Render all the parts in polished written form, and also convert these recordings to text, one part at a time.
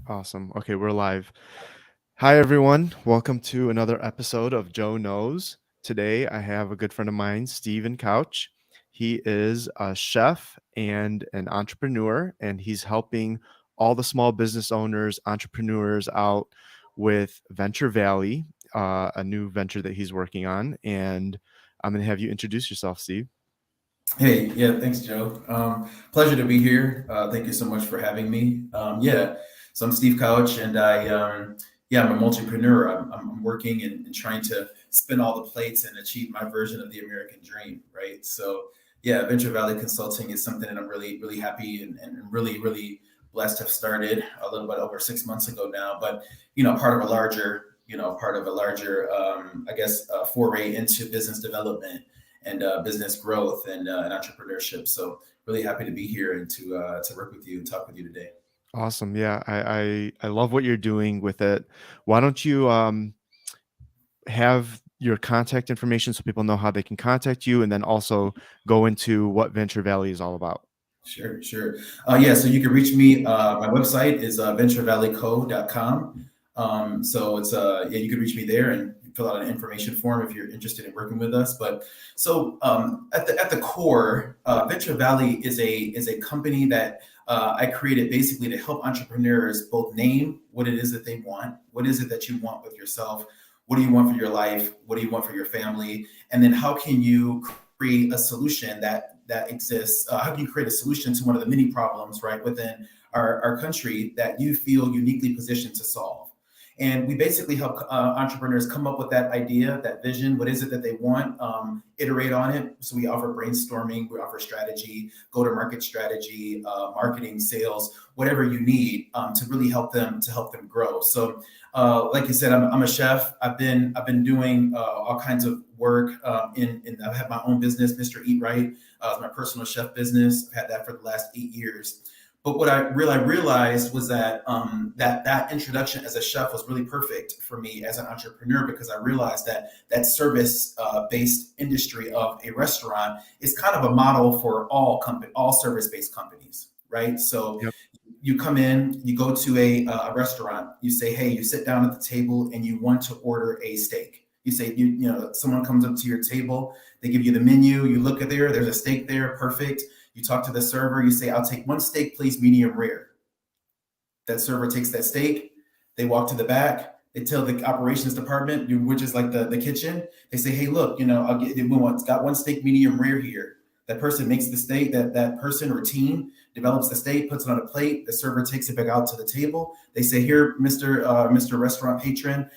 Awesome. Okay, we're live. Hi, everyone. Welcome to another episode of Joe Knows. Today, I have a good friend of mine, Steven Couch. He is a chef and an entrepreneur, and he's helping all the small business owners, entrepreneurs out with Venture Valley, a new venture that he's working on. And I'm going to have you introduce yourself, Steve. Hey, yeah, thanks, Joe. Pleasure to be here. Thank you so much for having me. So I'm Steve Couch, and I'm a multipreneur. I'm working and trying to spin all the plates and achieve my version of the American dream, right? So, yeah, Venture Valley Consulting is something that I'm really, really happy and really, really blessed to have started a little bit over 6 months ago now. But part of a larger, foray into business development and business growth and entrepreneurship. So really happy to be here and to work with you and talk with you today. Awesome. Yeah, I love what you're doing with it. Why don't you have your contact information so people know how they can contact you, and then also go into what Venture Valley is all about? Sure, sure. So you can reach me. My website is venturevalleyco.com. You can reach me there and fill out an information form if you're interested in working with us. But at the core, Venture Valley is a company that I created basically to help entrepreneurs both name what it is that they want, what is it that you want with yourself, what do you want for your life, what do you want for your family, and then how can you create a solution that exists. How can you create a solution to one of the many problems right within our country that you feel uniquely positioned to solve? And we basically help entrepreneurs come up with that idea, that vision. What is it that they want? Iterate on it. So we offer brainstorming, we offer strategy, go-to-market strategy, marketing, sales, whatever you need to really help them grow. So, like you said, I'm a chef. I've been doing all kinds of work. I've had my own business, Mr. Eat Right. It's my personal chef business. I've had that for the last 8 years. But what I realized was that that introduction as a chef was really perfect for me as an entrepreneur because I realized that service based industry of a restaurant is kind of a model for all service based companies, right? So Yep. you come in, you go to a restaurant, you say, hey, you sit down at the table and you want to order a steak. You say, someone comes up to your table, they give you the menu, you look at there's a steak there, perfect. You talk to the server, you say, I'll take one steak, please, medium rare. That server takes that steak, they walk to the back, they tell the operations department, which is like the kitchen, they say, hey, look, got one steak medium rare here. That person makes the steak, that person or team develops the steak, puts it on a plate, the server takes it back out to the table. They say, here, Mr. Restaurant patron,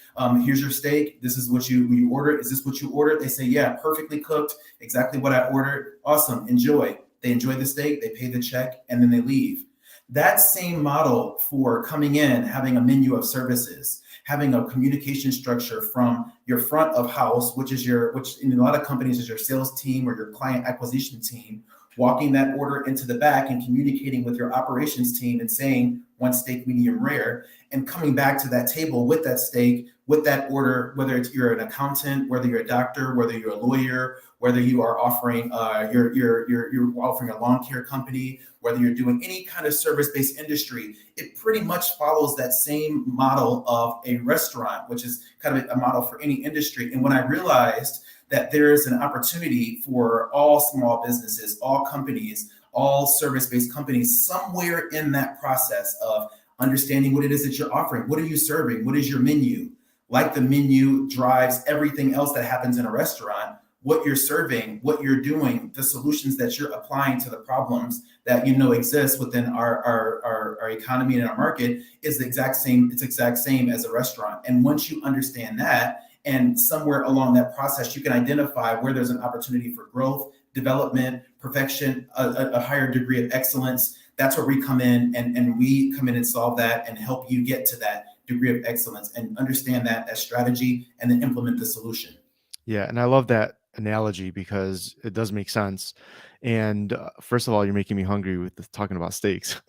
here's your steak. This is what you ordered. Is this what you ordered? They say, yeah, perfectly cooked, exactly what I ordered. Awesome, enjoy. They enjoy the steak, they pay the check, and then they leave. That same model for coming in, having a menu of services, having a communication structure from your front of house, which in a lot of companies is your sales team or your client acquisition team, walking that order into the back and communicating with your operations team and saying one steak medium rare, and coming back to that table with that steak, with that order, whether you're an accountant, whether you're a doctor, whether you're a lawyer, whether you are offering you're offering a lawn care company, whether you're doing any kind of service-based industry, it pretty much follows that same model of a restaurant, which is kind of a model for any industry. And when I realized that there is an opportunity for all small businesses, all companies, all service-based companies, somewhere in that process of understanding what it is that you're offering, what are you serving, what is your menu? Like the menu drives everything else that happens in a restaurant, what you're serving, what you're doing, the solutions that you're applying to the problems that exist within our economy and our market is the exact same. It's exact same as a restaurant. And once you understand that, and somewhere along that process, you can identify where there's an opportunity for growth, development, perfection, a higher degree of excellence. That's where we come in, and we come in and solve that and help you get to that degree of excellence and understand that strategy and then implement the solution. Yeah, and I love that analogy because it does make sense. And first of all, you're making me hungry with talking about steaks.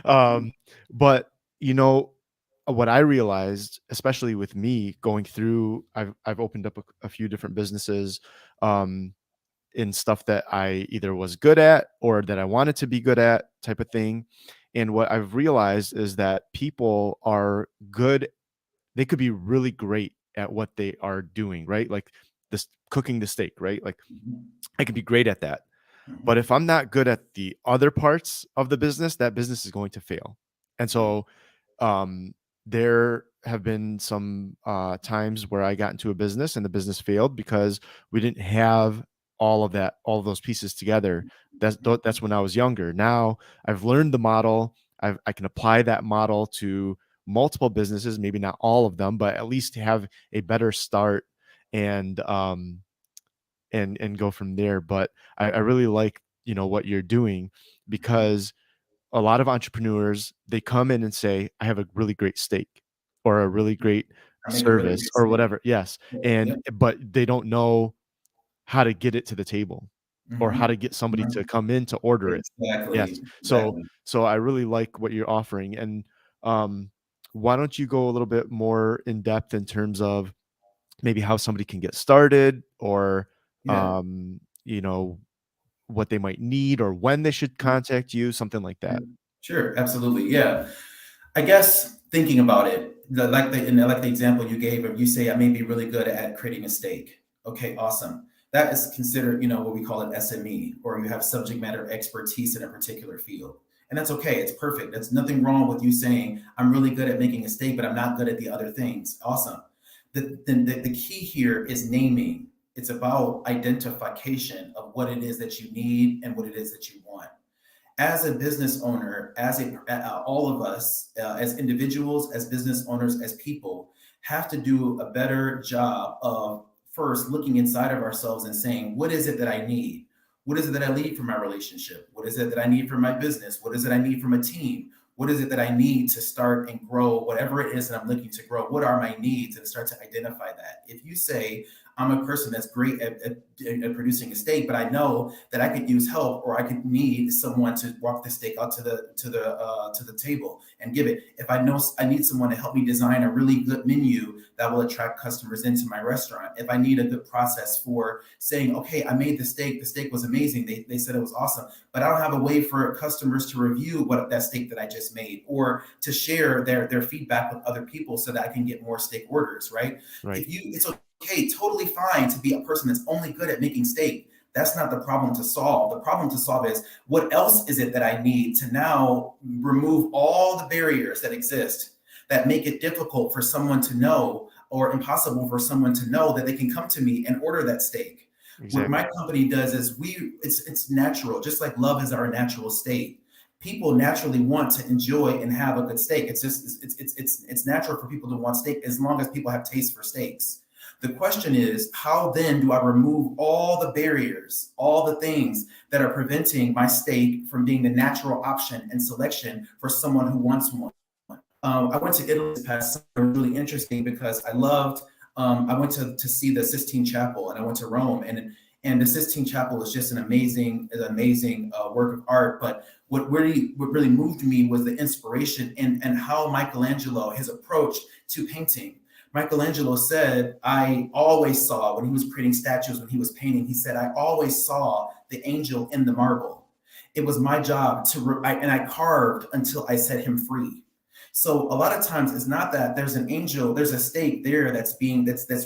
um, but you know what I realized, especially with me going through, I've opened up a few different businesses um, in stuff that I either was good at or that I wanted to be good at, type of thing. And what I've realized is that people are good. They could be really great at what they are doing, right? Like this cooking the steak, right? Like Mhm. I could be great at that. But Mhm. if I'm not good at the other parts of the business, that business is going to fail. And Mhm. so um, there have been some times where I got into a business and the business failed because we didn't have all of those pieces together. That's when I was younger. Now I've learned the model. I can apply that model to multiple businesses, maybe not all of them, but at least have a better start and and go from there. But I really like, what you're doing, because a lot of entrepreneurs, they come in and say, I have a really great steak or a really great I make a really service great or steak. whatever. Yes. Yep. But they don't know how to get it to the table or how to Mhm. get somebody to Mhm. come in to order it. Yes. Exactly. So Exactly. so I really like what you're offering. And um why don't you go a little bit more in depth in terms of maybe how somebody can get started, or Yeah. you know what they might need, or when they should contact you, something like Yeah. that. Sure. Absolutely. Yeah. I guess thinking about it, and I like the example you gave of, you say I may be really good at creating a steak. Okay, awesome. That is considered, what we call an SME, or you have subject matter expertise in a particular field. And that's okay. It's perfect. There's nothing wrong with you saying I'm really good at making a steak, but I'm not good at the other things. Awesome. The key here is naming. It's about identification of what it is that you need and what it is that you want. As a business owner, all of us, as individuals, as business owners, as people, have to do a better job of first looking inside of ourselves and saying, what is it that I need? What is it that I need for my relationship? What is it that I need for my business? What is it I need from a team? What is it that I need to start and grow whatever it is that I'm looking to grow? What are my needs? And start to identify that. If you say, I'm a person that's great at producing a steak, but I know that I could use help, or I could need someone to walk the steak out to the table and give it. If I know I need someone to help me design a really good menu that will attract customers into my restaurant. If I need a good process for saying, okay, I made the steak was amazing. They said it was awesome, but I don't have a way for customers to review what that steak that I just made, or to share their feedback with other people so that I can get more steak orders, right? Right. It's okay, totally fine to be a person that's only good at making steak. That's not the problem to solve. The problem to solve is, what else is it that I need to now remove all the barriers that exist that make it difficult for someone to know, or impossible for someone to know, that they can come to me and order that steak. What Exactly. my company does is, it's natural, just like love is our natural state. People naturally want to enjoy and have a good steak. It's just it's natural for people to want steak, as long as people have taste for steaks. The question is, how then do I remove all the barriers, all the things that are preventing my steak from being the natural option and selection for someone who wants one? I went to Italy this past summer, really interesting, because I loved. I went to see the Sistine Chapel, and I went to Rome, and the Sistine Chapel is just an amazing work of art. But what really moved me was the inspiration, and how Michelangelo, his approach to painting. Michelangelo said, I always saw, when he was creating statues, when he was painting, he said, I always saw the angel in the marble. It was my job and I carved until I set him free. So a lot of times, it's not that there's an angel, there's a steak there that's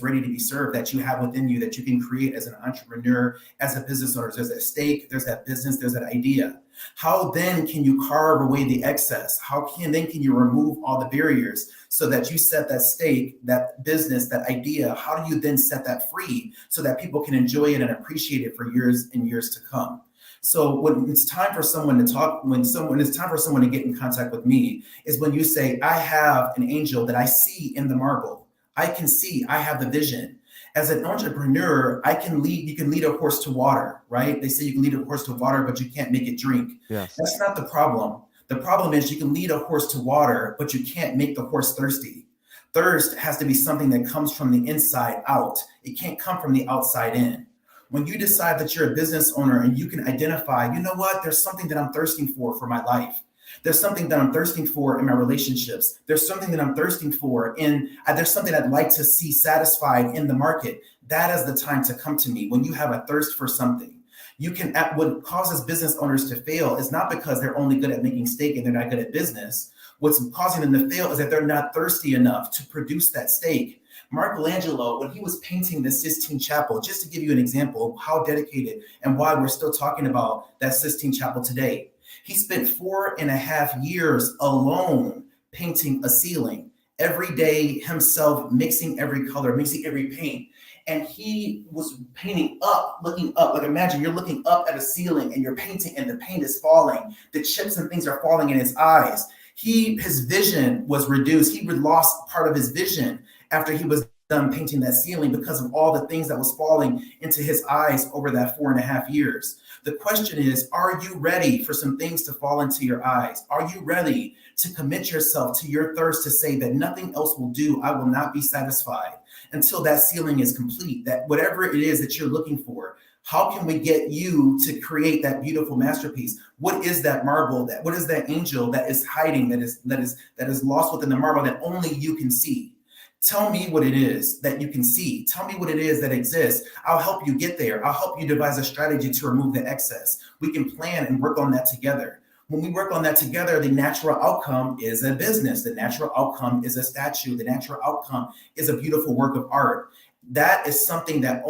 ready to be served, that you have within you, that you can create as an entrepreneur, as a business owner. There's that steak, there's that business, there's that idea. How then can you carve away the excess? Can you remove all the barriers, so that you set that steak, that business, that idea? How do you then set that free, so that people can enjoy it and appreciate it for years and years to come? So when it's time for someone to talk, when it's time for someone to get in contact with me, is when you say, I have an angel that I see in the marble. I can see, I have the vision. As an entrepreneur, you can lead a horse to water, right? They say you can lead a horse to water, but you can't make it drink. Yes. That's not the problem. The problem is, you can lead a horse to water, but you can't make the horse thirsty. Thirst has to be something that comes from the inside out. It can't come from the outside in. When you decide that you're a business owner and you can identify, you know what, there's something that I'm thirsting for my life. There's something that I'm thirsting for in my relationships. There's something that I'm thirsting for there's something I'd like to see satisfied in the market. That is the time to come to me, when you have a thirst for something. What causes business owners to fail is not because they're only good at making steak and they're not good at business. What's causing them to fail is that they're not thirsty enough to produce that steak. Michelangelo, when he was painting the Sistine Chapel, just to give you an example of how dedicated and why we're still talking about that Sistine Chapel today, he spent 4.5 years alone painting a ceiling every day himself, mixing every color, mixing every paint. And he was painting up, looking up. Like imagine you're looking up at a ceiling and you're painting and the paint is falling. The chips and things are falling in his eyes. His vision was reduced. He lost part of his vision after he was done painting that ceiling because of all the things that was falling into his eyes over that 4.5 years. The question is, are you ready for some things to fall into your eyes? Are you ready to commit yourself to your thirst to say that nothing else will do? I will not be satisfied until that ceiling is complete, that whatever it is that you're looking for, how can we get you to create that beautiful masterpiece? What is that marble? What is that angel that is hiding, that is lost within the marble that only you can see? Tell me what it is that you can see. Tell me what it is that exists. I'll help you get there. I'll help you devise a strategy to remove the excess. We can plan and work on that together. When we work on that together, the natural outcome is a business. The natural outcome is a statue. The natural outcome is a beautiful work of art. That is something that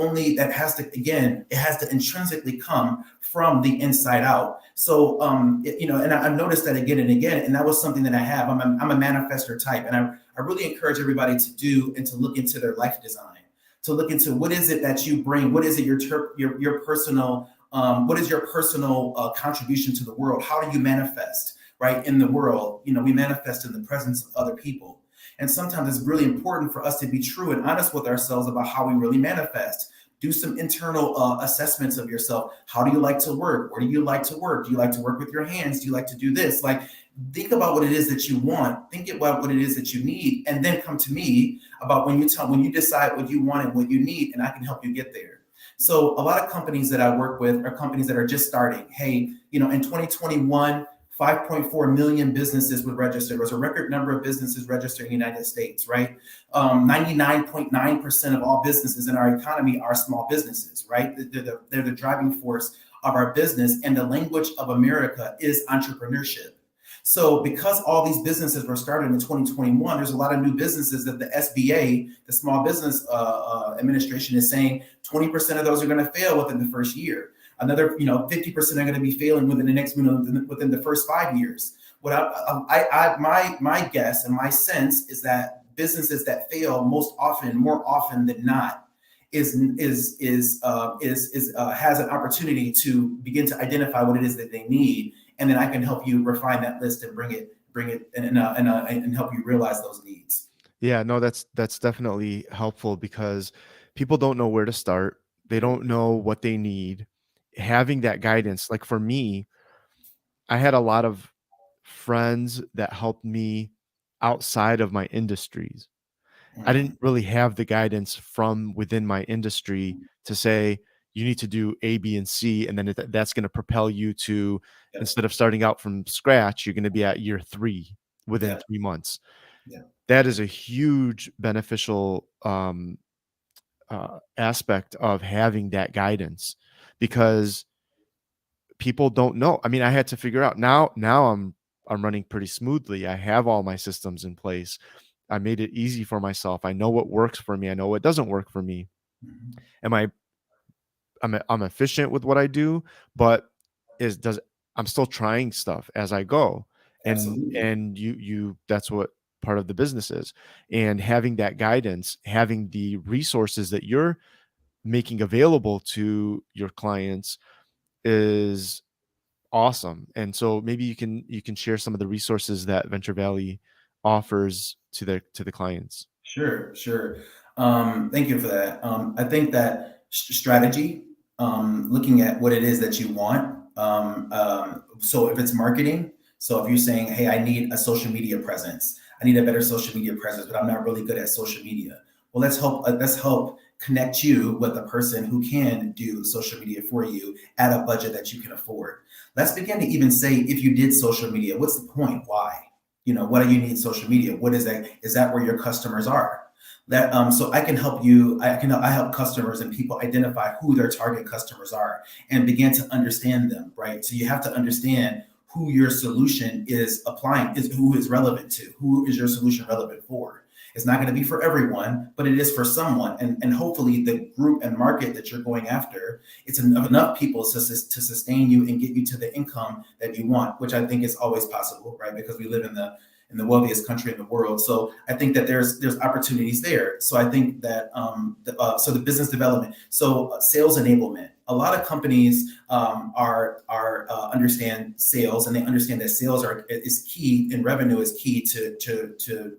has to, again, it has to intrinsically come from the inside out. So, and I've noticed that again and again, and that was something that I have. I'm a manifestor type, and I really encourage everybody to do and to look into their life design, to look into what is it that you bring, what is it your personal, what is your personal contribution to the world? How do you manifest, right, in the world? We manifest in the presence of other people. And sometimes it's really important for us to be true and honest with ourselves about how we really manifest. Do some internal assessments of yourself. How do you like to work? Where do you like to work? Do you like to work with your hands? Do you like to do this? Like, think about what it is that you want. Think about what it is that you need, and then come to me about when you decide what you want and what you need, and I can help you get there. So a lot of companies that I work with are companies that are just starting. Hey, in 2021, 5.4 million businesses would register. It was a record number of businesses registered in the United States, right? 99.9% of all businesses in our economy are small businesses, right? They're the driving force of our business, and the language of America is entrepreneurship. So because all these businesses were started in 2021, there's a lot of new businesses that the SBA, the Small Business Administration, is saying 20% of those are going to fail within the first year. Another, 50% are going to be failing within the first 5 years. My guess and my sense is that businesses that fail more often than not, has an opportunity to begin to identify what it is that they need, and then I can help you refine that list and bring it and help you realize those needs. Yeah, no, that's definitely helpful because people don't know where to start. They don't know what they need. Having that guidance, like for me, I had a lot of friends that helped me outside of my industries. I Mhm. didn't really have the guidance from within my industry to say, you need to do A, B, and C, and then that's going to propel you to, Yep. instead of starting out from scratch, you're going to be at year 3 within Yep. 3 months. Yep. That is a huge beneficial aspect of having that guidance because people don't know. I mean, I had to figure out now I'm running pretty smoothly. I have all my systems in place. I made it easy for myself. I know what works for me. I know what doesn't work for me. Mhm. Am I I'm efficient with what I do, but is does I'm still trying stuff as I go. And Absolutely. you that's what part of the business is. And having that guidance, having the resources that you're making available to your clients is awesome. And so maybe you can share some of the resources that Venture Valley offers to the clients. Sure, sure. Thank you for that. I think that strategy, looking at what it is that you want. So if it's marketing, so if you're saying, "Hey, I need a social media presence. I need a better social media presence, but I'm not really good at social media." Well, let's help connect you with a person who can do social media for you at a budget that you can afford. Let's begin to even say, if you did social media, what's the point? Why? What do you need social media? What is that? Is that where your customers are? That so I can help you. I help customers and people identify who their target customers are and begin to understand them. Right. So you have to understand who your solution is applying, is who is relevant to, who is your solution relevant for. It's not going to be for everyone, but it is for someone. And hopefully the group and market that you're going after, it's enough people to sustain you and get you to the income that you want, which I think is always possible, right? Because we live in the wealthiest country in the world. So I think that there's opportunities there. So I think that so the business development, so sales enablement. A lot of companies are understand sales, and they understand that sales is key, and revenue is key to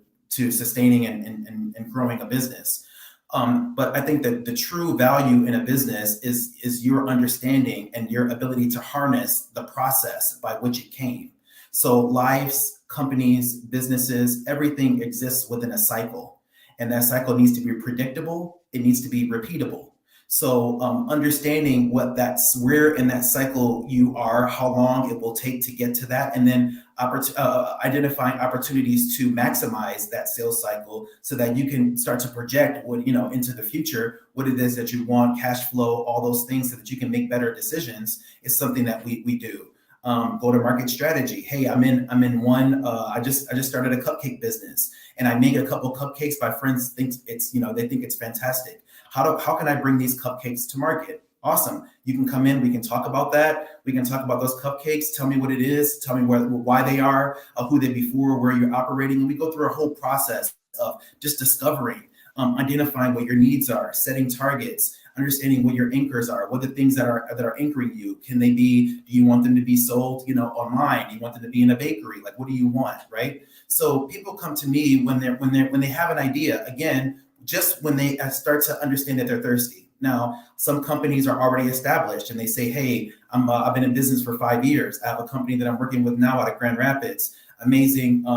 sustaining and growing a business. But I think that the true value in a business is your understanding and your ability to harness the process by which it came. So lives, companies, businesses, everything exists within a cycle. And that cycle needs to be predictable. It needs to be repeatable. So understanding where in that cycle you are, how long it will take to get to that, and then identifying opportunities to maximize that sales cycle so that you can start to project into the future, what it is that you want, cash flow, all those things, so that you can make better decisions, is something that we do. Go to market strategy. Hey, I'm in one. I just started a cupcake business, and I make a couple cupcakes. My friends think they think it's fantastic. How can I bring these cupcakes to market? Awesome. You can come in. We can talk about that. We can talk about those cupcakes. Tell me what it is. Tell me why they are, who they be for, where you're operating. And we go through a whole process of just discovering, identifying what your needs are, setting targets, understanding what your anchors are, what the things that are anchoring you. Can they be, do you want them to be sold, online? Do you want them to be in a bakery? Like, what do you want? Right. So people come to me when they have an idea, again, just when they start to understand that they're thirsty. Now, some companies are already established and they say, hey, I've been in business for 5 years. I have a company that I'm working with now out of Grand Rapids. Amazing. They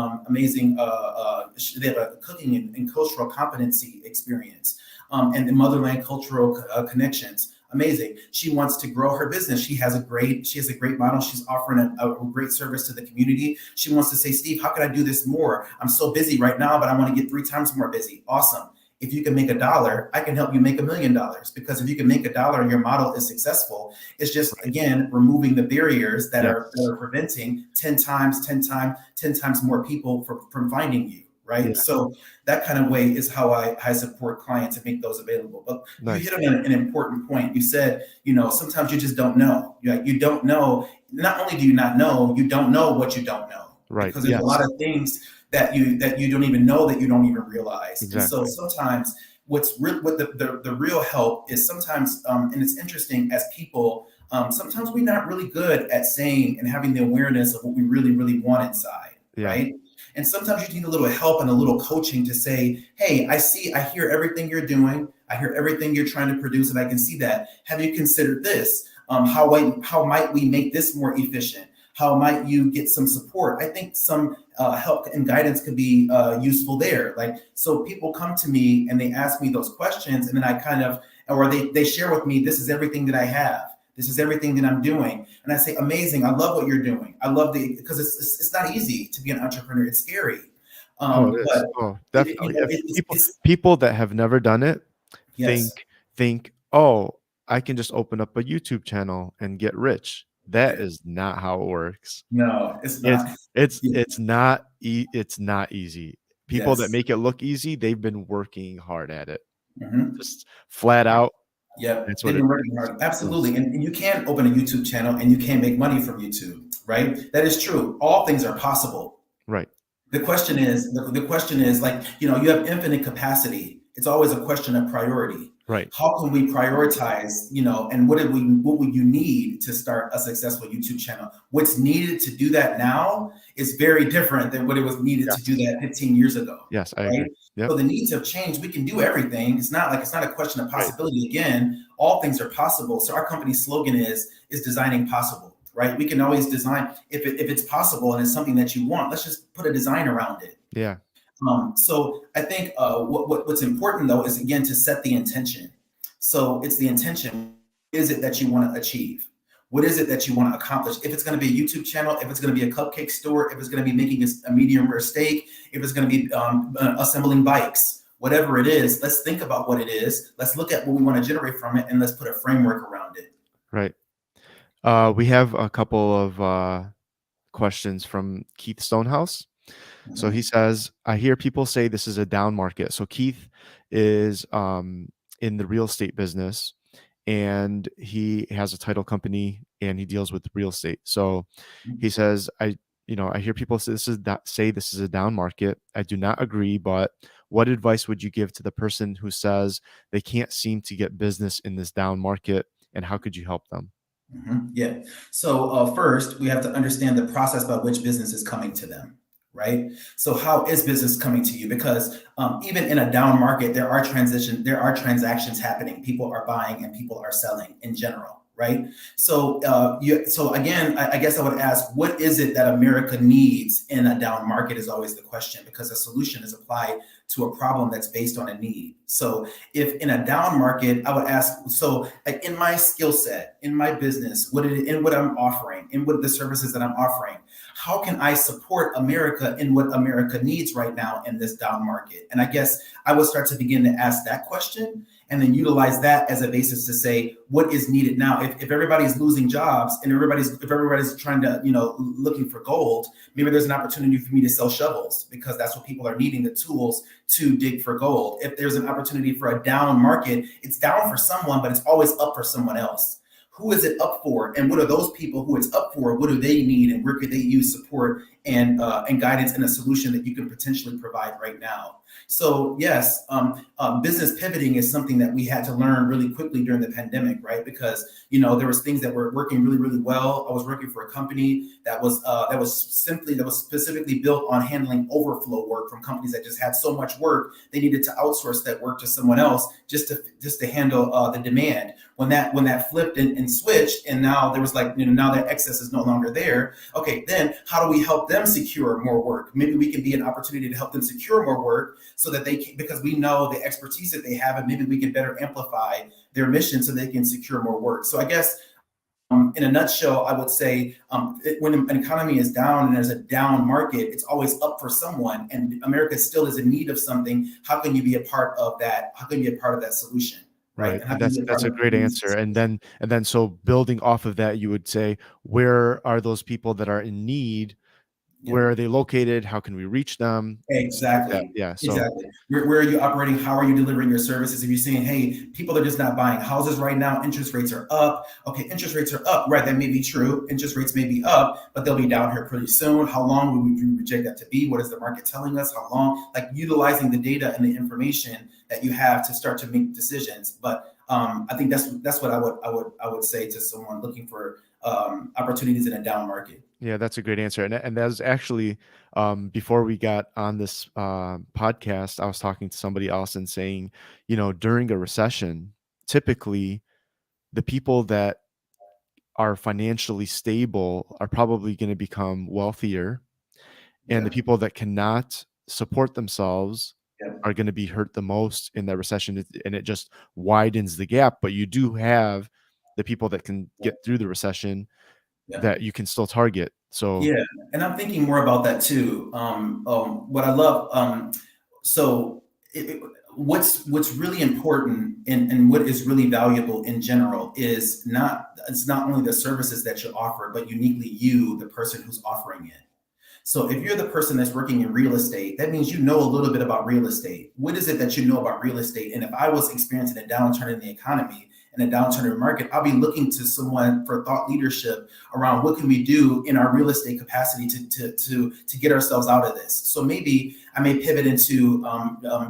have a cooking and cultural competency experience, and the motherland cultural connections. Amazing. She wants to grow her business. She has a great model. She's offering a great service to the community. She wants to say, Steve, how can I do this more? I'm so busy right now, but I want to get 3 times more busy. Awesome. If you can make $1, I can help you make $1 million, because if you can make $1 and your model is successful, it's just, again, removing the barriers that are preventing 10 times more people from finding you. Right. Yeah. So that kind of way is how I support clients and make those available. But you hit on an important point. You said, sometimes you just don't know. You don't know. Not only do you not know, you don't know what you don't know. Right. Because there's a lot of things that you don't even know, that you don't even realize. Exactly. And so sometimes what the real help is sometimes, and it's interesting as people, sometimes we're not really good at saying and having the awareness of what we really, really want inside. Yeah. Right. And sometimes you need a little help and a little coaching to say, hey, I hear everything you're doing. I hear everything you're trying to produce, and I can see that. Have you considered this? How might we make this more efficient? How might you get some support? I think some help and guidance could be useful there. Like, so people come to me and they ask me those questions, and then they share with me, this is everything that I have. This is everything that I'm doing. And I say, amazing. I love what you're doing. I love because it's not easy to be an entrepreneur. It's scary. Definitely. People that have never done it think, oh, I can just open up a YouTube channel and get rich. That is not how it works. No, it's not. It's not easy. People that make it look easy, they've been working hard at it. Mm-hmm. Just flat out. Yep. That's what working hard. Absolutely. And you can open a YouTube channel and you can make money from YouTube, right? That is true. All things are possible. Right. The question is like, you have infinite capacity. It's always a question of priority. Right. How can we prioritize, and what would you need to start a successful YouTube channel? What's needed to do that now is very different than what it was needed to do that 15 years ago. Yes, I agree. Yep. So the needs have changed. We can do everything. It's not a question of possibility. Right. Again, all things are possible. So our company's slogan is designing possible, right? We can always design if it's possible and it's something that you want, let's just put a design around it. Yeah. So I think what's important, though, is, again, to set the intention. So it's the intention. What is it that you want to achieve? What is it that you want to accomplish? If it's going to be a YouTube channel, if it's going to be a cupcake store, if it's going to be making a medium rare steak, if it's going to be assembling bikes, whatever it is, let's think about what it is. Let's look at what we want to generate from it, and let's put a framework around it. Right. We have a couple of questions from Keith Stonehouse. So he Mhm. says, I hear people say this is a down market. So Keith is in the real estate business, and he has a title company and he deals with real estate. So he says, I hear people say this is a down market. I do not agree, but what advice would you give to the person who says they can't seem to get business in this down market, and how could you help them? Yeah. So first, we have to understand the process by which business is coming to them, right? So how is business coming to you? Because even in a down market, there are transactions happening. People are buying and people are selling in general, right? So so again, I guess I would ask, what is it that America needs in a down market is always the question, because a solution is applied to a problem that's based on a need. So if in a down market, I would ask, so like in my skill set, in my business, in what I'm offering, in what the services that I'm offering, how can I support America in what America needs right now in this down market? And I guess I would start to begin to ask that question and then utilize that as a basis to say what is needed now. If everybody's losing jobs and if everybody's trying to, looking for gold, maybe there's an opportunity for me to sell shovels, because that's what people are needing, the tools to dig for gold. If there's an opportunity for a down market, it's down for someone, but it's always up for someone else. Who is it up for, and what are those people who it's up for? What do they need, and where could they use support and guidance and a solution that you can potentially provide right now? So yes, business pivoting is something that we had to learn really quickly during the pandemic, right? Because there was things that were working really, really well. I was working for a company that was specifically built on handling overflow work from companies that just had so much work they needed to outsource that work to someone else just to handle the demand. When that flipped and switched, and now there was now that excess is no longer there. Okay, then how do we help them secure more work? Maybe we can be an opportunity to help them secure more work so that they can, because we know the expertise that they have, and maybe we can better amplify their mission so they can secure more work. So I guess in a nutshell, I would say when an economy is down and there's a down market, it's always up for someone, and America still is in need of something. How can you be a part of that? How can you be a part of that solution? Right. Right. And how And can you that's be a that's part a of great the answer. And then so building off of that, you would say, where are those people that are in need? yeah. Where are they located? How can we reach them? Stuff like that. Exactly. Yeah. So Exactly. Where are you operating? How are you delivering your services? If you're saying, hey, people are just not buying houses right now, interest rates are up. Okay, interest rates are up. Right, that may be true. Interest rates may be up, but they'll be down here pretty soon. How long would you project that to be? What is the market telling us? How long? Like utilizing the data and the information that you have to start to make decisions. But I think that's what I would say to someone looking for opportunities in a down market. yeah, that's a great answer. And that was actually before we got on this podcast, I was talking to somebody else and saying, during a recession, typically the people that are financially stable are probably going to become wealthier, and the Yeah. people that cannot support themselves Yeah. are going to be hurt the most in that recession, and it just widens the gap. But you do have the people that can get through the recession Yeah. that you can still target. So Yeah, and I'm thinking more about that too. What I love, so what's really important and what is really valuable in general is it's not only the services that you offer, but uniquely you, the person who's offering it. So if you're the person that's working in real estate, that means you know a little bit about real estate. What is it that you know about real estate? And if I was experiencing a downturn in the economy and a downturn in the market, I'll be looking to someone for thought leadership around what can we do in our real estate capacity to get ourselves out of this. So maybe I may pivot into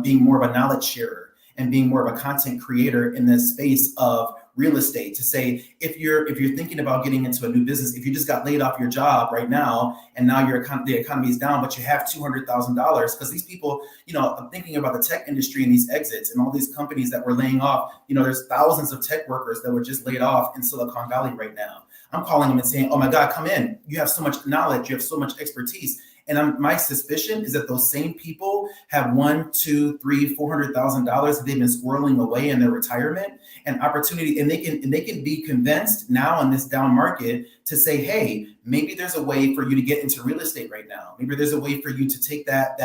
being more of a knowledge sharer and being more of a content creator in this space of real estate, to say if you're thinking about getting into a new business, if you just got laid off your job right now and now the economy is down, but you have $200,000, because these people, I'm thinking about the tech industry and these exits and all these companies that were laying off. There's thousands of tech workers that were just laid off in Silicon Valley right now. I'm calling them and saying, oh my God, come in. You have so much knowledge, you have so much expertise. And my suspicion is that those same people have $1, $2, $3, $400,000 that they've been squirreling away in their retirement and opportunity, and they can be convinced now in this down market to say, hey, maybe there's a way for you to get into real estate right now. Maybe there's a way for you to take that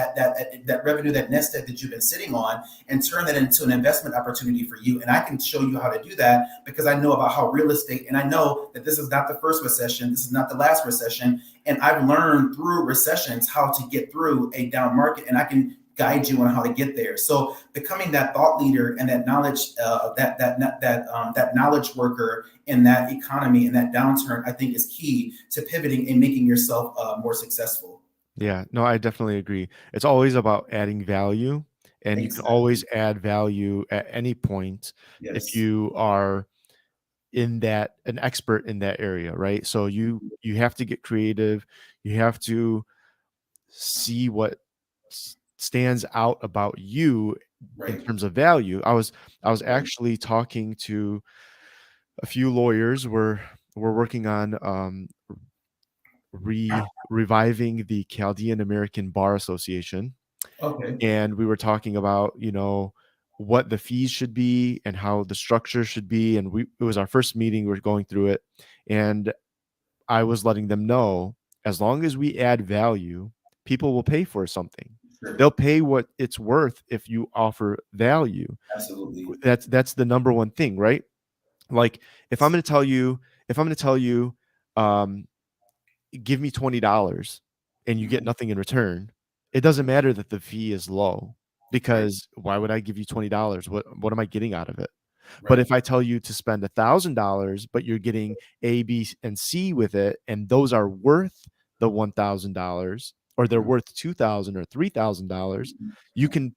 revenue, that nest egg that you've been sitting on, and turn that into an investment opportunity for you. And I can show you how to do that because I know about how real estate, and I know that this is not the first recession, this is not the last recession, and I've learned through recessions how to get through a down market, and I can guide you on how to get there. So becoming that thought leader and that knowledge, that knowledge worker in that economy and that downturn, I think is key to pivoting and making yourself more successful. Yeah, no, I definitely agree. It's always about adding value, and you can Exactly. always add value at any point if Yes. you are an expert in that area, right? So you have to get creative. You have to see what stands out about you in Right. terms of value. I was Right. actually talking to a few lawyers. We're working on reviving the Chaldean American Bar Association, Okay. and we were talking about what the fees should be and how the structure should be, and it was our first meeting. We are going through it, and I was letting them know, as long as we add value, people will pay for something. Sure. They'll pay what it's worth if you offer value. Absolutely. That's the number one thing, right? Like, if I'm going to tell you, um, give me $20 and you get Mhm. nothing in return, it doesn't matter that the fee is low, Right. because why would I give you $20? What am I getting out of it? But Right. if I tell you to spend $1,000, but you're getting A, B, and C with it, and those are worth the $1,000, or they're Mhm. worth $2,000 or $3,000, Mhm. you can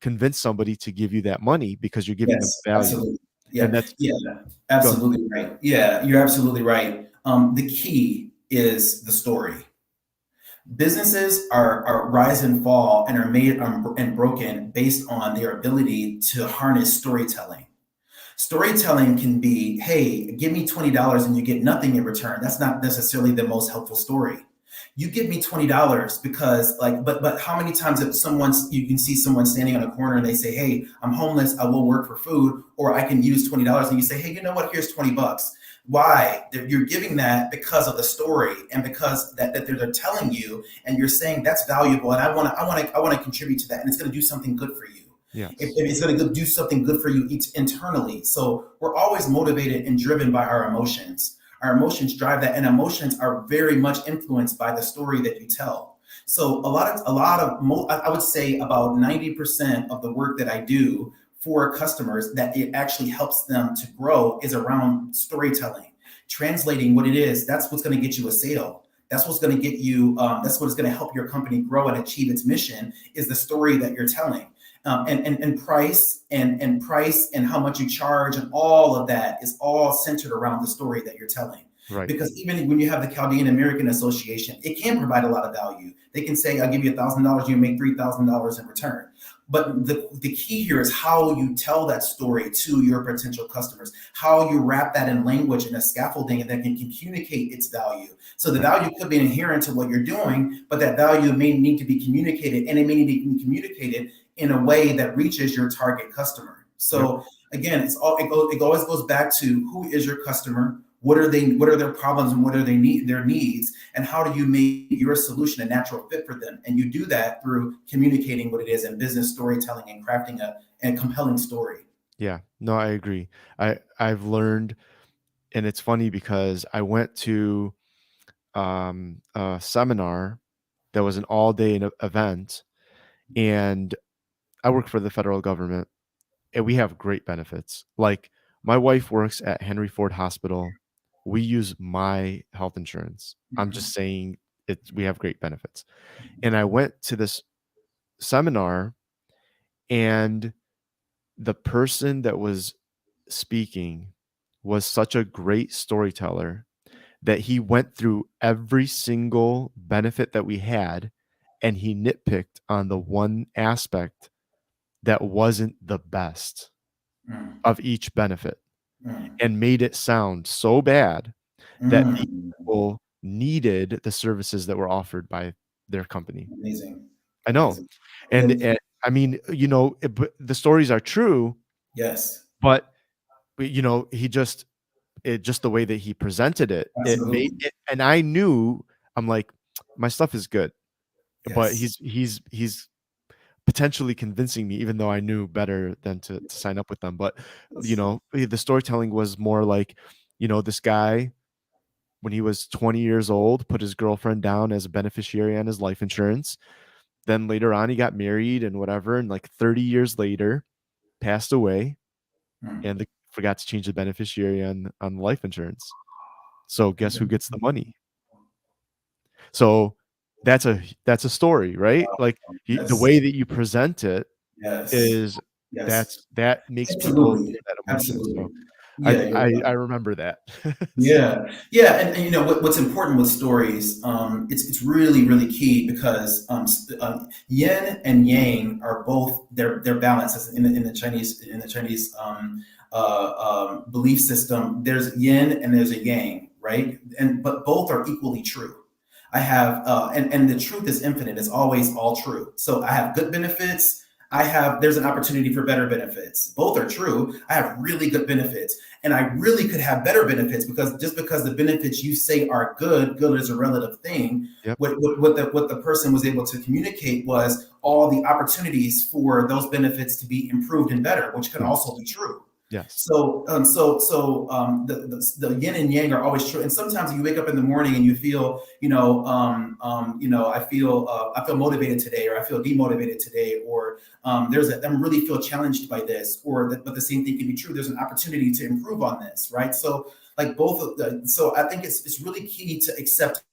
convince somebody to give you that money because you're giving them Yes, value. absolutely. And Yeah, that's yeah, go ahead. absolutely right. Yeah, you're absolutely right. The key is the story. Businesses are rise and fall and are made and broken based on their ability to harness storytelling. Storytelling can be, hey, give me $20 and you get nothing in return. That's not necessarily the most helpful story. You give me $20 because, like, but how many times if you can see someone standing on a corner and they say, hey, I'm homeless, I will work for food, or I can use $20, and you say, hey, you know what, here's $20. Why? You're giving that because of the story and because that they're telling you, and you're saying that's valuable, and I want to contribute to that, and it's going to do something good for you. If Yes. it's going to do something good for you internally. So we're always motivated and driven by our emotions. Our emotions drive that, and emotions are very much influenced by the story that you tell. So I would say about 90% of the work that I do for customers that it actually helps them to grow is around storytelling, translating what it is. That's what's going to get you a sale. That's what's going to get you. That's what's going to help your company grow and achieve its mission. Is the story that you're telling. And price and how much you charge and all of that is all centered around the story that you're telling. Right. Because even when you have the Chaldean American Association, it can provide a lot of value. They can say, I'll give you $1,000, you make $3,000 in return. But the key here is how you tell that story to your potential customers, how you wrap that in language and a scaffolding that can communicate its value. So the Right. value could be inherent to what you're doing, but that value may need to be communicated, and it may need to be communicated in a way that reaches your target customer. Yep. So again, it always goes back to who is your customer, what are their problems, and what are their needs, and how do you make your solution a natural fit for them? And you do that through communicating what it is and business storytelling and crafting a compelling story. Yeah. No, I agree. I've learned, and it's funny because I went to a seminar that was an all-day event, and I work for the federal government, and we have great benefits. Like, my wife works at Henry Ford Hospital. We use my health insurance. I'm just Mhm. saying, we have great benefits. And I went to this seminar, and the person that was speaking was such a great storyteller that he went through every single benefit that we had, and he nitpicked on the one aspect that wasn't the best Mm, of each benefit, mm, and made it sound so bad that the mm. people needed the services that were offered by their company. Amazing, I know. amazing. And Yep. and I mean, but the stories are true, Yes. but he just it just the way that he presented it, it made Absolutely. it, and I knew, I'm like, my stuff is good, but Yes. he's potentially convincing me, even though I knew better than to sign up with them. But Yes. the storytelling was more like, this guy, when he was 20 years old, put his girlfriend down as a beneficiary on his life insurance. Then later on, he got married and whatever, and like 30 years later, passed away, Mm. and forgot to change the beneficiary on life insurance. So guess who gets the money? So that's a story, right? Like the Yes. way that you present it Yes. is Yes. that makes people Absolutely. feel that emotion. Absolutely. So I Yeah, you're I, right. I remember that. Yeah, yeah, and what's important with stories, it's really really key because yin and yang are both their balances in the Chinese belief system. There's yin and there's a yang, right? And but both are equally true. I have and the truth is infinite. It's always all true. So I have good benefits. There's an opportunity for better benefits. Both are true. I have really good benefits and I really could have better benefits because just because the benefits you say are good is a relative thing. Yep. What the person was able to communicate was all the opportunities for those benefits to be improved and better, which can also Yes. be true. Yes. The yin and yang are always true. And sometimes you wake up in the morning and you feel, I feel motivated today, or I feel demotivated today, or I'm really feel challenged by this, but the same thing can be true. There's an opportunity to improve on this, right? So like so I think it's really key to accept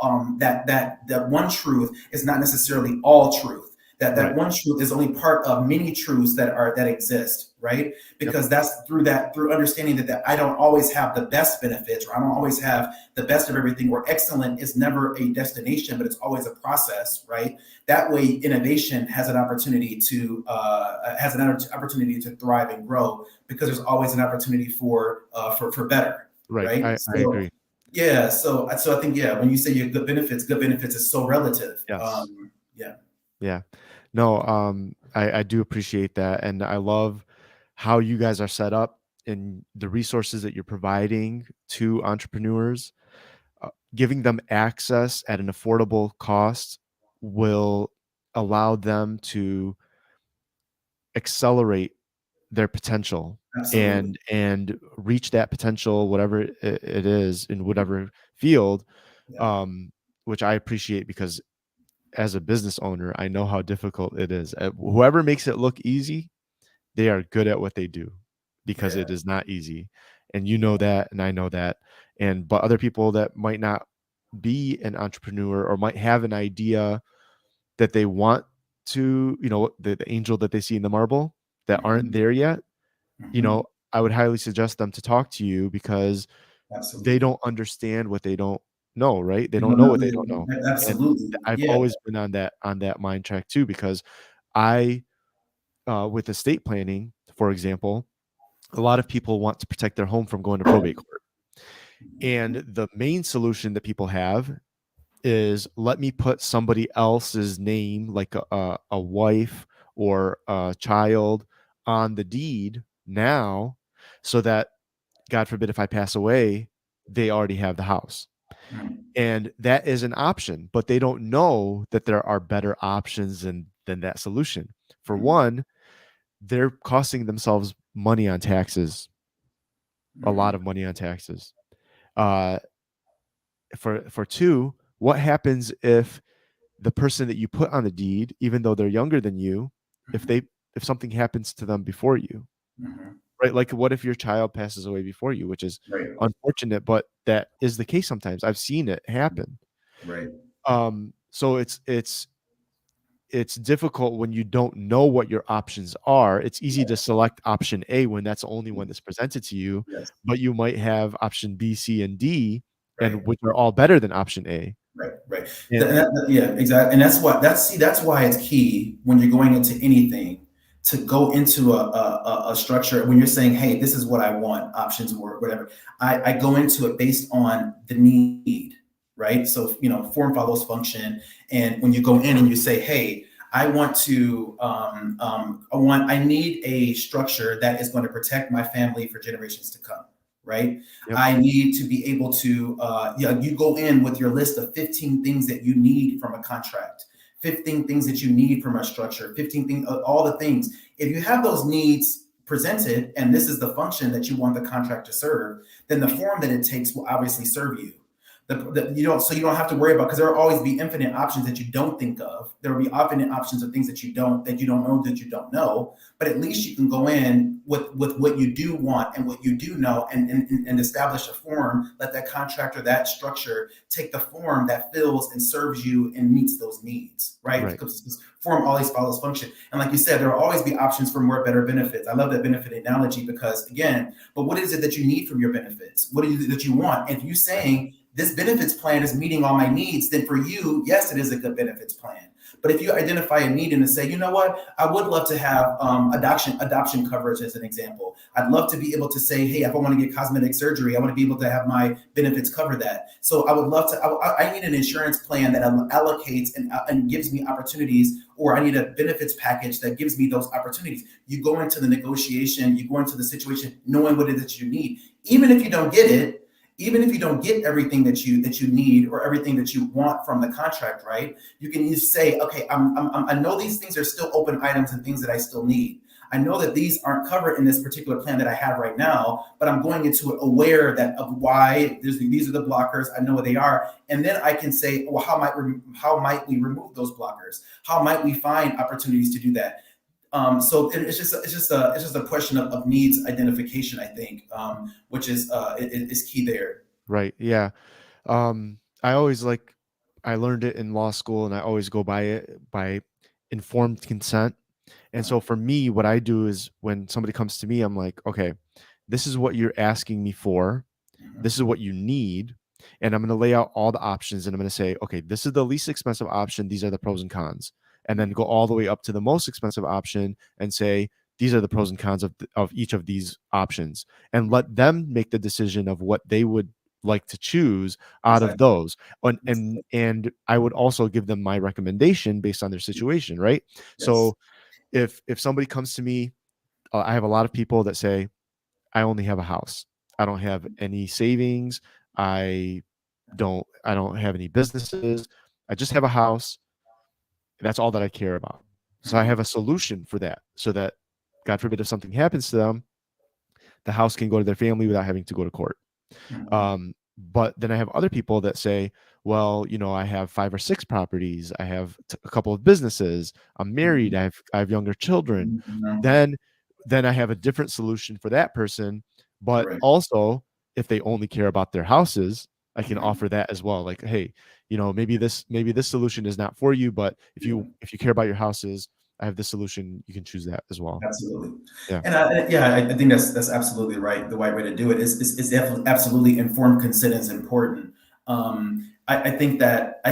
that one truth is not necessarily all truth. That Right. one truth is only part of many truths that exist, right? Yep. Because that's through understanding that I don't always have the best benefits, or I don't always have the best of everything, or excellent is never a destination, but it's always a process, right? That way, innovation has an opportunity to thrive and grow because there's always an opportunity for better, Right. right? I agree. Yeah, so I think yeah, when you say your good benefits is so relative. Yes. Yeah. Yeah. No, I do appreciate that. And I love how you guys are set up and the resources that you're providing to entrepreneurs. Giving them access at an affordable cost will allow them to accelerate their potential Absolutely. and reach that potential, whatever it is in whatever field, Yeah. um, which I appreciate because as a business owner, I know how difficult it is. Whoever makes it look easy, they are good at what they do because Yeah. it is not easy. And you know that, and I know that. And but other people that might not be an entrepreneur or might have an idea that they want to, the angel that they see in the marble that aren't Hmm. there yet, Hmm. I would highly suggest them to talk to you because they Absolutely. don't understand what they don't know, right? They You don't don't know know. what they don't know. And Absolutely. I've Yeah. always been on that mind track too because I with estate planning, for example, a lot of people want to protect their home from going to probate court. And the main solution that people have is let me put somebody else's name, like a wife or a child, on the deed now, so that God forbid if I pass away, they already have the house. Mm. And that is an option, but they don't know that there are better options than that solution. For Mm. one, they're costing themselves money on taxes, a lot Mm. of money on taxes. Uh, for two, what happens if the person that you put on the deed, even though they're younger than you, if Mhm. they if something happens to them before you, Mhm. right? Like what if your child passes away before you, which is Right. unfortunate, but that is the case sometimes. I've seen it happen. Right. So it's difficult when you don't know what your options are. It's easy to Yes. select option A when that's the only one that's presented to you, Yes. but you might have option B, C, and D, Right. and which are all better than option A. Right. Right. And Yeah. Exactly. And that's why it's key when you're going into anything to go into a structure when you're saying, hey, this is what I want, options or whatever. I go into it based on the need, right? So form follows function, and when you go in and you say, hey, I need a structure that is going to protect my family for generations to come, right? Yep. I need to be able to, you go in with your list of 15 things that you need from a contract, 15 things that you need from a structure, 15 things, all the things. If you have those needs presented, and this is the function that you want the contract to serve, then the form that it takes will obviously serve you. So you don't have to worry about, because there will always be infinite options that you don't think of. There will be infinite options of things that you don't know. But at least you can go in with what you do want and what you do know, and establish a form. Let that contract or that structure take the form that fills and serves you and meets those needs, right? Right. Because form always follows function. And like you said, there will always be options for more better benefits. I love that benefit analogy, because again, but what is it that you need from your benefits? What is it that you want? And if you're saying this benefits plan is meeting all my needs, then for you, yes, it is a good benefits plan. But if you identify a need and to say, you know what, I would love to have adoption coverage as an example. I'd love to be able to say, hey, if I want to get cosmetic surgery, I want to be able to have my benefits cover that. So I would love to, I need an insurance plan that allocates and gives me opportunities, or I need a benefits package that gives me those opportunities. You go into the negotiation, you go into the situation knowing what it is that you need. Even if you don't get it, even if you don't get everything that you need or everything that you want from the contract, right? You can just say, okay, I know these things are still open items and things that I still need. I know that these aren't covered in this particular plan that I have right now, but I'm going into it aware of why these are the blockers. I know what they are, and then I can say, well, how might we remove those blockers? How might we find opportunities to do that? So it's just a question of needs identification, I think, which is key there. Right. Yeah. I always I learned it in law school, and I always go by it, by informed consent. And Uh, so for me, what I do is when somebody comes to me, I'm like, okay, this is what you're asking me for. This mhm, is what you need. And I'm going to lay out all the options, and I'm going to say, okay, this is the least expensive option. These are the pros and cons. And then go all the way up to the most expensive option and say, these are the pros and cons of each of these options, and let them make the decision of what they would like to choose out of exactly. those. And I would also give them my recommendation based on their situation, right? Yes. So if somebody comes to me, I have a lot of people that say, I only have a house. I don't have any savings. I I don't have any businesses. I just have a house. That's all that I care about. So I Mhm, have a solution for that, so that God forbid if something happens to them, the house can go to their family without having to go to court. mhm, But then I have other people that say, well, I have 5 or 6 properties. I have a couple of businesses. I'm married. mhm, I have younger children. mhm. Then I have a different solution for that person. But Right. also, if they only care about their houses, I can Mhm. offer that as well. Like, hey, maybe this solution is not for you, but if Yeah. you care about your houses, I have this solution. You can choose that as well. Absolutely. Yeah. And I think that's absolutely right. The right way to do it is definitely absolutely informed consent is important. I think that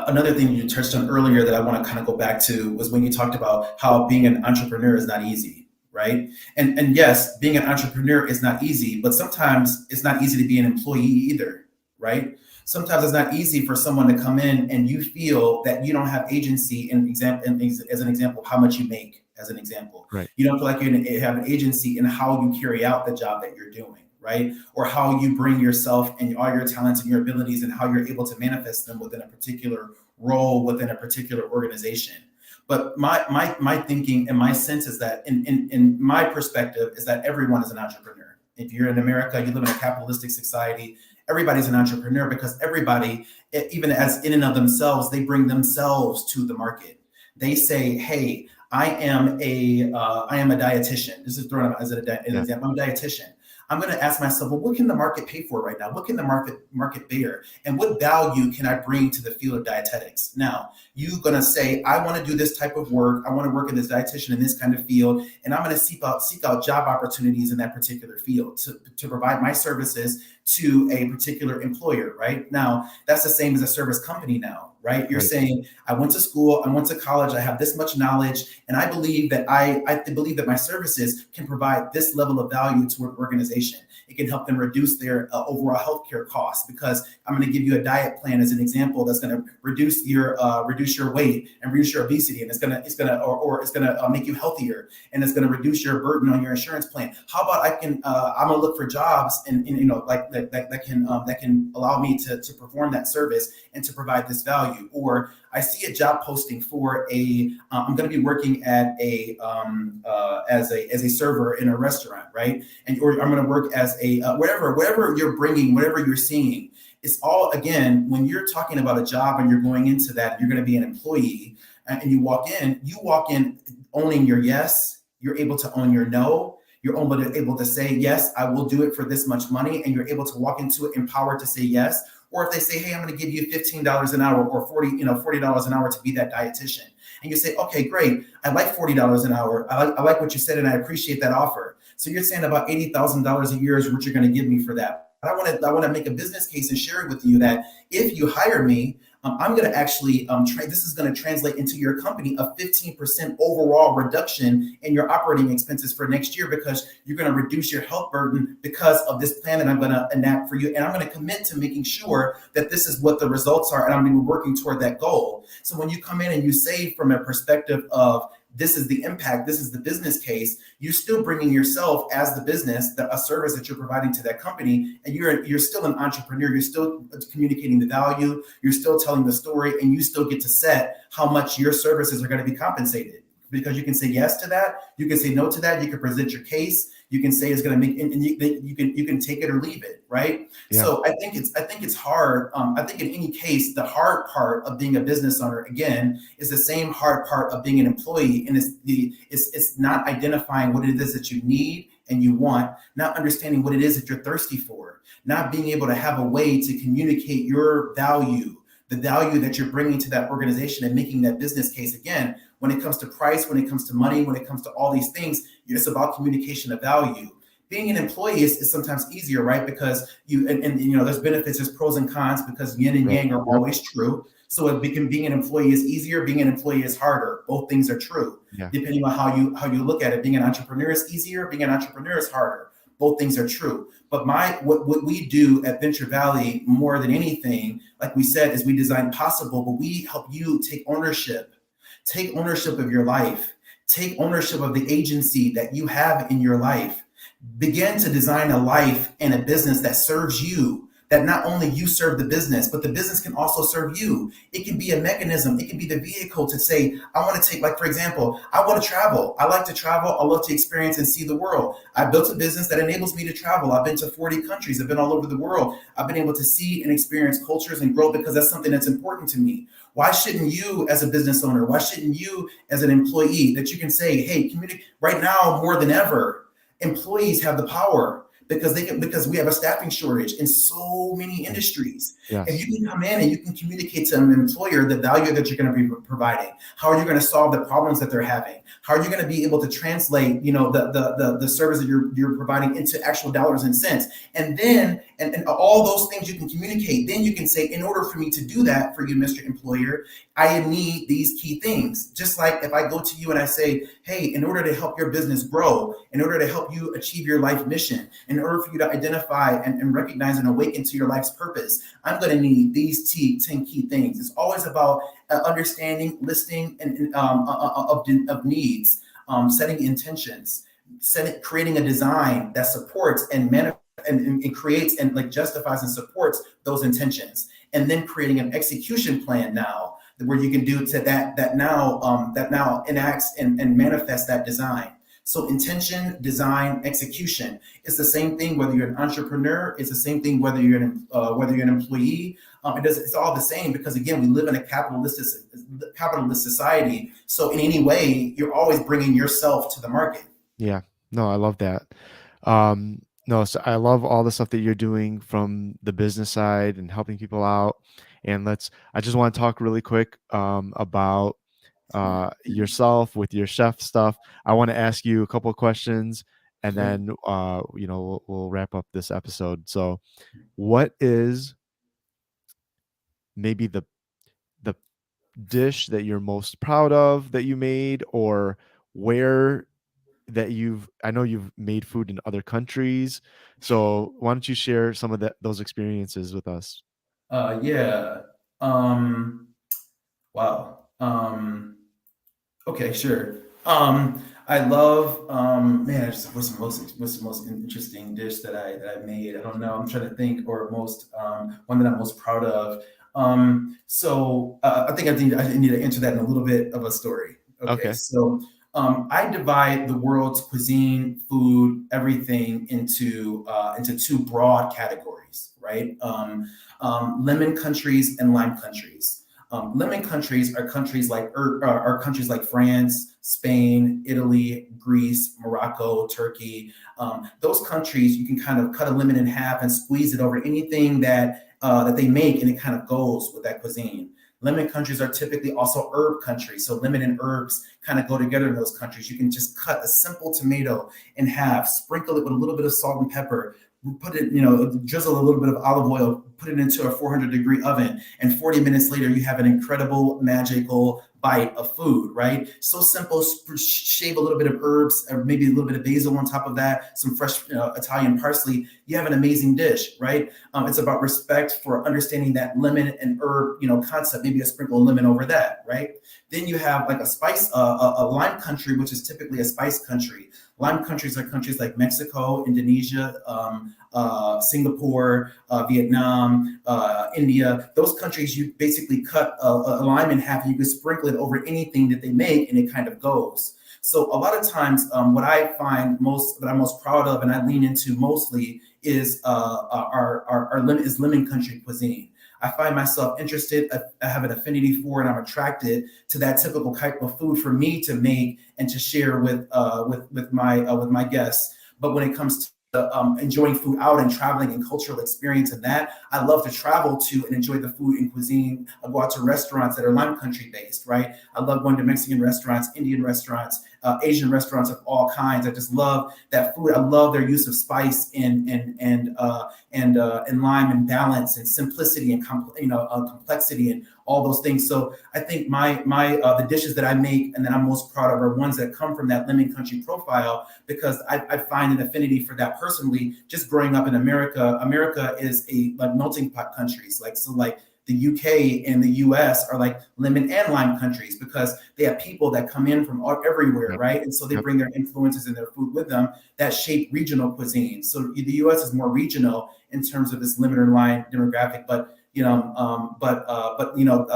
another thing you touched on earlier that I want to kind of go back to was when you talked about how being an entrepreneur is not easy, right? And yes, being an entrepreneur is not easy, but sometimes it's not easy to be an employee either, right? Sometimes it's not easy for someone to come in and you feel that you don't have agency as an example of how much you make, as an example. Right. You don't feel like you have an agency in how you carry out the job that you're doing, right? Or how you bring yourself and all your talents and your abilities and how you're able to manifest them within a particular role within a particular organization. But my thinking and my sense is that in my perspective is that everyone is an entrepreneur. If you're in America, you live in a capitalistic society, everybody's an entrepreneur, because everybody, even as in and of themselves, they bring themselves to the market. They say, hey, I am a dietitian. This is thrown out as an Yeah. example. I'm a dietitian. I'm going to ask myself, well, what can the market pay for right now? What can the market bear? And what value can I bring to the field of dietetics? Now, you're going to say, I want to do this type of work. I want to work as a dietitian in this kind of field. And I'm going to seek out job opportunities in that particular field to provide my services to a particular employer, right? Now, that's the same as a service company now, right? You're Right. saying, I went to school, I went to college, I have this much knowledge, and I believe that I believe that my services can provide this level of value to an organization. It can help them reduce their overall healthcare costs, because I'm going to give you a diet plan as an example that's going to reduce your weight and reduce your obesity, and it's going to make you healthier, and it's going to reduce your burden on your insurance plan. How about I'm going to look for jobs and like that can allow me to perform that service and to provide this value. Or I see a job posting for I'm going to be working at as a server in a restaurant, right? Or I'm going to work as a whatever you're bringing, whatever you're seeing. It's all, again, when you're talking about a job and you're going into that, you're going to be an employee, and you walk in owning your yes. You're able to own your no. You're able to say, yes, I will do it for this much money. And you're able to walk into it empowered to say yes. Or if they say, hey, I'm going to give you $15 an hour or $40 an hour to be that dietitian. And you say, okay, great. I like $40 an hour. I like what you said, and I appreciate that offer. So you're saying about $80,000 a year is what you're going to give me for that. But I want to make a business case and share it with you that if you hire me, I'm going to actually, this is going to translate into your company a 15% overall reduction in your operating expenses for next year, because you're going to reduce your health burden because of this plan that I'm going to enact for you. And I'm going to commit to making sure that this is what the results are, and I'm going to be working toward that goal. So when you come in and you say from a perspective of, this is the impact, this is the business case, you're still bringing yourself as the business, a service that you're providing to that company, and you're still an entrepreneur. You're still communicating the value, you're still telling the story, and you still get to set how much your services are going to be compensated, because you can say yes to that, you can say no to that, you can present your case, you can say it's going to make, and you can take it or leave it, right? Yeah. So I think it's hard. I think in any case, the hard part of being a business owner, again, is the same hard part of being an employee, and it's not identifying what it is that you need and you want, not understanding what it is that you're thirsty for, not being able to have a way to communicate your value, the value that you're bringing to that organization, and making that business case. Again, when it comes to price, when it comes to money, when it comes to all these things, it's about communication of value. Being an employee is sometimes easier, right? Because there's benefits, there's pros and cons, because yin and yang are always true. So being an employee is easier, being an employee is harder. Both things are true. Yeah. Depending on how you look at it. Being an entrepreneur is easier, being an entrepreneur is harder. Both things are true. But what we do at Venture Valley more than anything, like we said, is we design possible, but we help you take ownership. Take ownership of your life. Take ownership of the agency that you have in your life. Begin to design a life and a business that serves you, that not only you serve the business, but the business can also serve you. It can be a mechanism. It can be the vehicle to say, I want to take, like, for example, I want to travel. I like to travel. I love to experience and see the world. I built a business that enables me to travel. I've been to 40 countries. I've been all over the world. I've been able to see and experience cultures and grow, because that's something that's important to me. Why shouldn't you, as a business owner, why shouldn't you as an employee, that you can say, hey, community, right now more than ever, employees have the power, because we have a staffing shortage in so many industries. Yes. If you can come in and you can communicate to an employer the value that you're going to be providing, how are you going to solve the problems that they're having? How are you going to be able to translate, the service that you're providing into actual dollars and cents? And then, and all those things you can communicate. Then you can say, in order for me to do that for you, Mr. Employer, I need these key things. Just like if I go to you and I say, hey, in order to help your business grow, in order to help you achieve your life mission, in order for you to identify and recognize and awaken to your life's purpose, I'm going to need these 10 key things. It's always about understanding, listening, and of needs, setting intentions, creating a design that supports and creates and like justifies and supports those intentions, and then creating an execution plan now, where you can do to that now enacts and manifests that design. So intention, design, execution. It's the same thing whether you're an entrepreneur. It's the same thing whether you're an employee. It's all the same, because again, we live in a capitalist society. So in any way, you're always bringing yourself to the market. Yeah. No, I love that. No, so I love all the stuff that you're doing from the business side and helping people out. And I just want to talk really quick about yourself with your chef stuff. I want to ask you a couple of questions, and Great. then we'll wrap up this episode. So, what is maybe the dish that you're most proud of that you made, or where that I know you've made food in other countries. So why don't you share some of those experiences with us? Yeah. Um, wow. Okay, sure. I love man. What's the most interesting dish that I made? I don't know. I'm trying to think, or most one that I'm most proud of. I think I need to answer that in a little bit of a story. Okay, Okay. so I divide the world's cuisine, food, everything into two broad categories, right? Lemon countries and lime countries. Lemon countries are countries like France, Spain, Italy, Greece, Morocco, Turkey. Those countries, you can kind of cut a lemon in half and squeeze it over anything that they make, and it kind of goes with that cuisine. Lemon countries are typically also herb countries, so lemon and herbs kind of go together in those countries. You can just cut a simple tomato in half, sprinkle it with a little bit of salt and pepper, put it, drizzle a little bit of olive oil, put it into a 400-degree oven, and 40 minutes later, you have an incredible, magical bite of food, right? So simple. Shave a little bit of herbs, or maybe a little bit of basil on top of that, some fresh Italian parsley. You have an amazing dish, right? It's about respect for understanding that lemon and herb, concept. Maybe a sprinkle of lemon over that, right? Then you have like a lime country, which is typically a spice country. Lime countries are countries like Mexico, Indonesia, Singapore, Vietnam, India. Those countries, you basically cut a lime in half, and you can sprinkle it over anything that they make, and it kind of goes. So a lot of times, what I find that I'm most proud of, and I lean into mostly, is lemon country cuisine. I find myself interested. I have an affinity for, and I'm attracted to that typical type of food for me to make and to share with my guests. But when it comes to enjoying food out and traveling and cultural experience and that, I love to travel to and enjoy the food and cuisine. I go out to restaurants that are lime country based, right? I love going to Mexican restaurants, Indian restaurants, Asian restaurants of all kinds. I just love that food. I love their use of spice and lime and balance and simplicity and complexity and all those things. So I think the dishes that I make and that I'm most proud of are ones that come from that lemon country profile, because I find an affinity for that personally. Just growing up in America, America is a like melting pot countries. Like the UK and the US are like lemon and lime countries, because they have people that come in from everywhere, Yep. right? And so they Yep. bring their influences and their food with them that shape regional cuisine. So the US is more regional in terms of its lemon and lime demographic, but a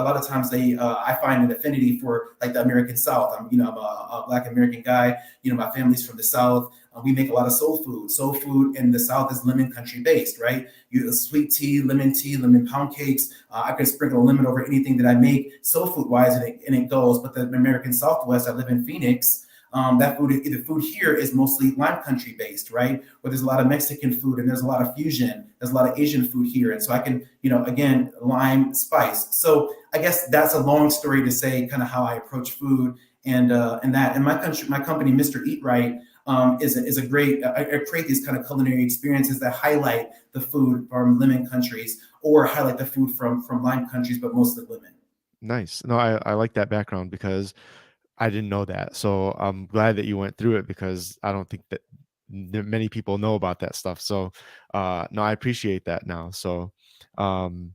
lot of times I find an affinity for like the American South. I'm a Black American guy. My family's from the South. We make a lot of soul food. Soul food in the South is lemon country based, right? Sweet tea, lemon pound cakes. I can sprinkle a lemon over anything that I make soul food wise, and it goes. But the American Southwest, I live in Phoenix. The food here is mostly lime country based, right? Where there's a lot of Mexican food and there's a lot of fusion. There's a lot of Asian food here, and so I can, again, lime spice. So I guess that's a long story to say kind of how I approach food and my company, Mr. Eat Right, is a great. I create these kind of culinary experiences that highlight the food from lemon countries or highlight the food from lime countries, but mostly lemon. Nice. No, I like that background because I didn't know that. So I'm glad that you went through it, because I don't think that many people know about that stuff. So no, I appreciate that now. So um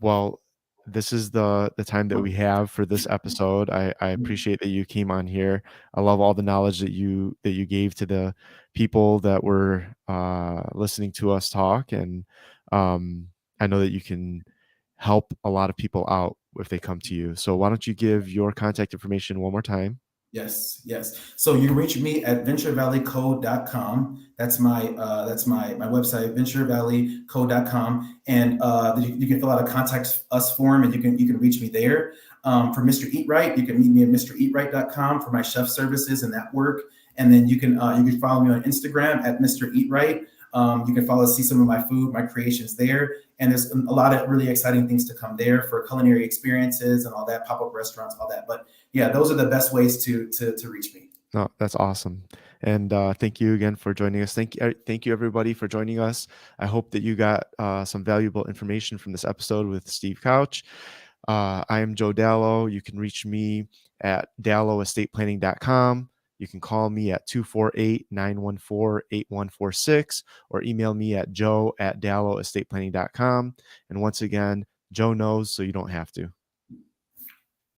well, this is the time that we have for this episode. I appreciate that you came on here. I love all the knowledge that you gave to the people that were listening to us talk, and I know that you can help a lot of people out if they come to you. So why don't you give your contact information one more time? Yes, yes. So you can reach me at venturevalleycode.com. That's my website, venturevalleycode.com. And you can fill out a contact us form, and you can reach me there. For Mr. Eat Right, you can meet me at mreatright.com for my chef services and that work. And then you can follow me on Instagram at Mr. Eat Right. You can see some of my food, my creations there. And there's a lot of really exciting things to come there for culinary experiences and all that, pop-up restaurants, all that. But yeah, those are the best ways to reach me. No, that's awesome. And thank you again for joining us. Thank you everybody for joining us. I hope that you got some valuable information from this episode with Steve Couch. I am Joe Dallow. You can reach me at dallowestateplanning.com. You can call me at 248-914-8146 or email me at joe@dallowestateplanning.com. And once again, Joe knows so you don't have to.